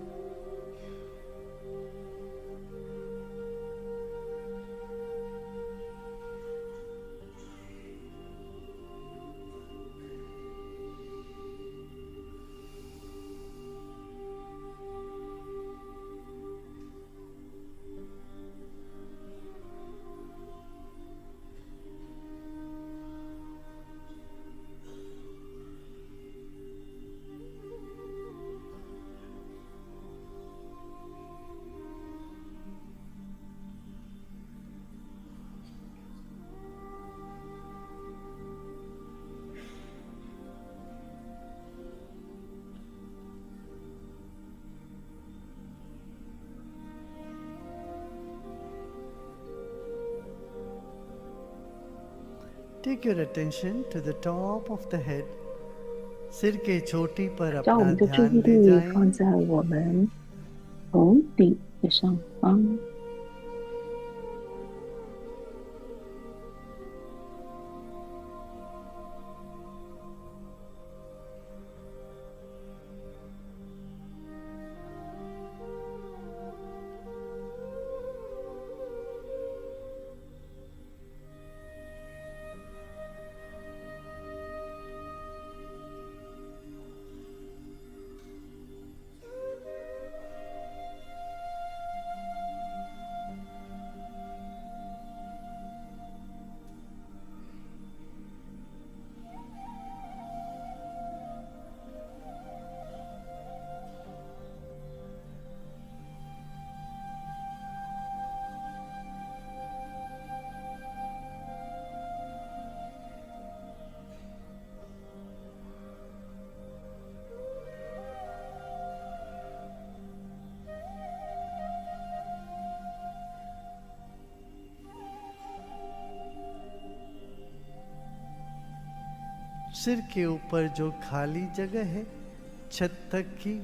Take your attention to the top of the head. सिर के चोटी पर 将我 अपना 们的注 ध्यान 意 ले 力 जाएं। 放在我们头顶的上方。सिर के ऊपर जो खाली जगह है छत तक की,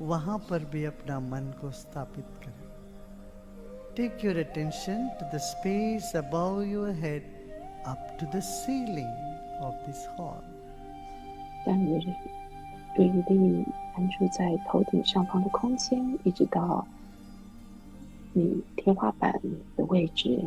वहां पर भी अपना मन को स्थापित करें। Take your attention to the space above your head up to the ceiling of this hall. 将你的注意力安住在头顶上方的空间，一直到你天花板的位置。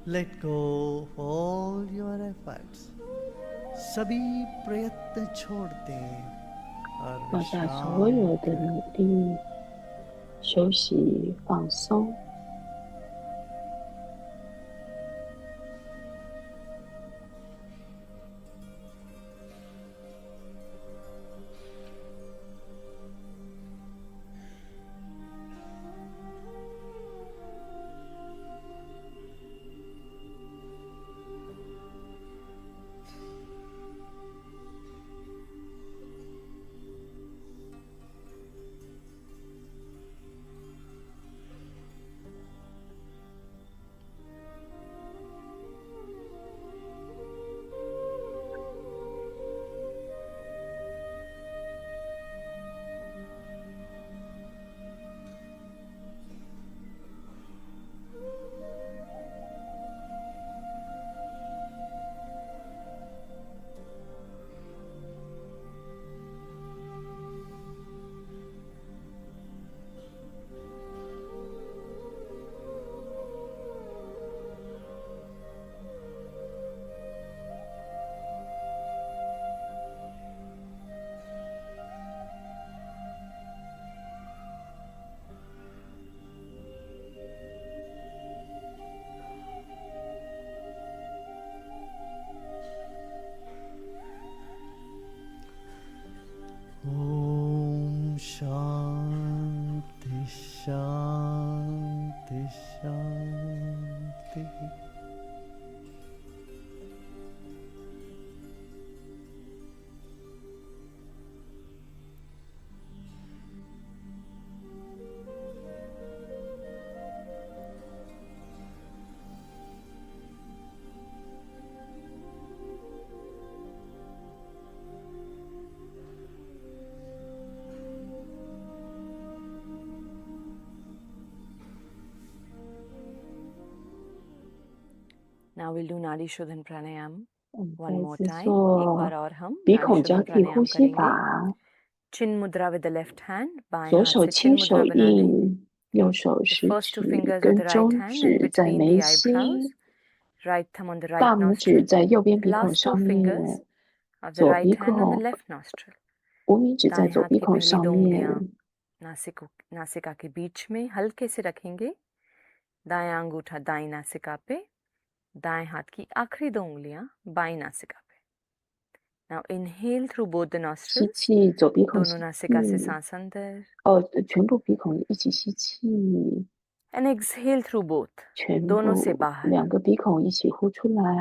Let go of all your efforts. सभी प्रयत्न छोड़ दें और 放下所有的努力，休息放松。ओम शांति शांति शांति। Now we'll do Nadi Shodhan Pranayam 我们 one 再 more 次 time. 做 एक बार और हम 鼻 Nadi 孔交 Shodhan 替呼 Pranayam 吸 करेंगे. 法， Chin mudra with the left hand. बाएं 左 हाथ 手 से 亲 chin 手 mudra बना लें. 印，右手 The 食 first two 指 fingers of 跟 the right 中 hand in 指在 between 眉 the eyebrows. 心， Right thumb on the right 大拇指 nostril. 在右边鼻孔 Last two 上 fingers 面， of the 左 right 鼻 hand on the 孔， left nostril. 无名指在 दाएं 左 हाथ 鼻 की 孔 पहली 上 दो उंगलियां 面， नासिका के बीच में हल्के से रखेंगे. दायां अंगूठा दाईं नासिका पे. दाएं हाथ की आखिरी दो उंगलियां बाईं नासिका पे. Now inhale through both the 吸 nostrils. 气，左鼻孔 दोनों 吸 नासिका से 气， सांस अंदर. 全部鼻孔一起吸气， And exhale through both. 全 दोनों से 部 बाहर. 两个鼻孔一起呼出来，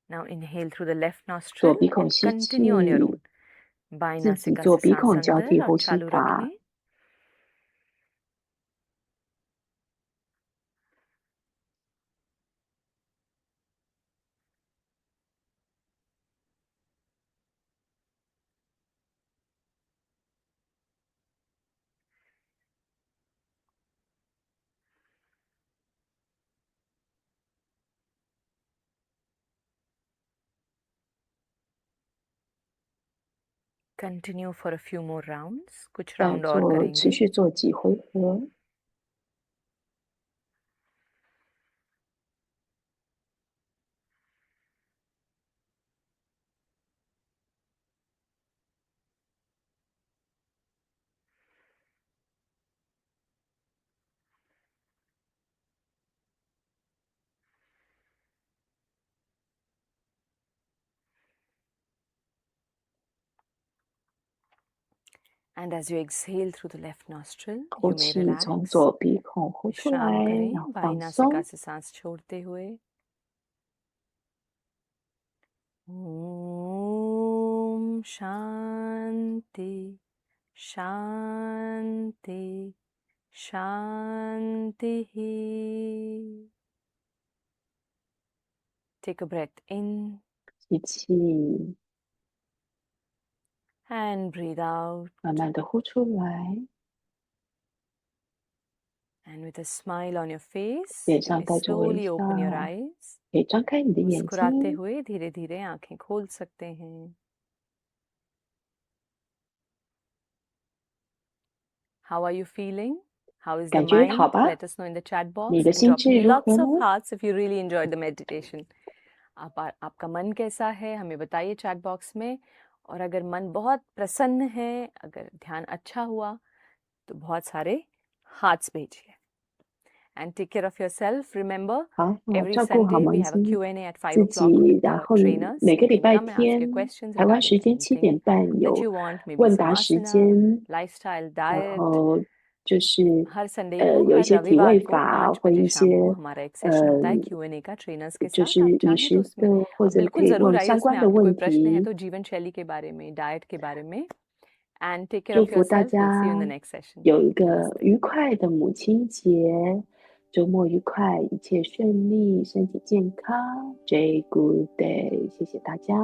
Now inhale through the left 左 nostril 鼻孔 and 吸气， continue on your own. बाईं 自己 नासिका 左 से 鼻 सांस 孔交 अंदर 替 और 呼吸 चालू 法。 रखें. Continue for a few more rounds. कुछ 再 round और 做，持 करेंगे. 续做几回合。And as you exhale through the left nostril, 呼 you may 气从 relax. 左鼻孔呼出来， विश्राम 然 करें 后 बाई 放 नासिका 松。 से सांस छोड़ते हुए। ओम शांति शांति शांति। Take a breath in 吸气， and breathe out. 慢慢的呼出来， And with a smile on your face, 脸 you 上 may 带着微 slowly 笑， open your eyes. 可以张开你的眼 मुस्कुराते 睛， हुए धीरे धीरे आंखें खोल सकते हैं। How are you feeling? How is the 感觉好 mind? 吧？ Let us know in the chat 你 box 的 and 心 drop 智如 lots 何 of 呢？ hearts if you really enjoyed the meditation. आपका मन कैसा है हमें बताइए चैट बॉक्स में। और अगर मन बहुत प्रसन्न है, अगर ध्यान अच्छा हुआ, तो बहुत सारे हार्ट्स भेजिए। And take care of yourself. Remember, 好， every 照顾好 Sunday 盲 we have a 睛 Q&A at 5 自 o'clock 己， with 然 the 后 trainers. 每 You 个礼 can 拜 come and ask your 天， questions 台湾 regarding 时间7 anything 点半 that 有 you want, maybe 问答时 Savasana, 间， lifestyle 然 diet. 后就是हर Sunday को 有一 हर 些体 रविवार 位 को 法 5 或 बजे 一 शाम 些 को हमारा एक session होता है Q&A का ट्रेनर्स के 就 साथ। 是 आप 饮 चाहें 食 तो उसमें 的，或者 बिल्कुल 可以 जरूर 问 आइए। 相 उसमें 关的 आपके कोई 问 प्रश्न है 题。 तो जीवन शैली के बारे में, डाइट के बारे में। And take care 祝 of 福大 yourself. We'll see you in the 家 next session. 有一个 Namaste. 愉快的母亲节，周末愉快，一切顺利，身体健康。J Good Day，谢谢大家。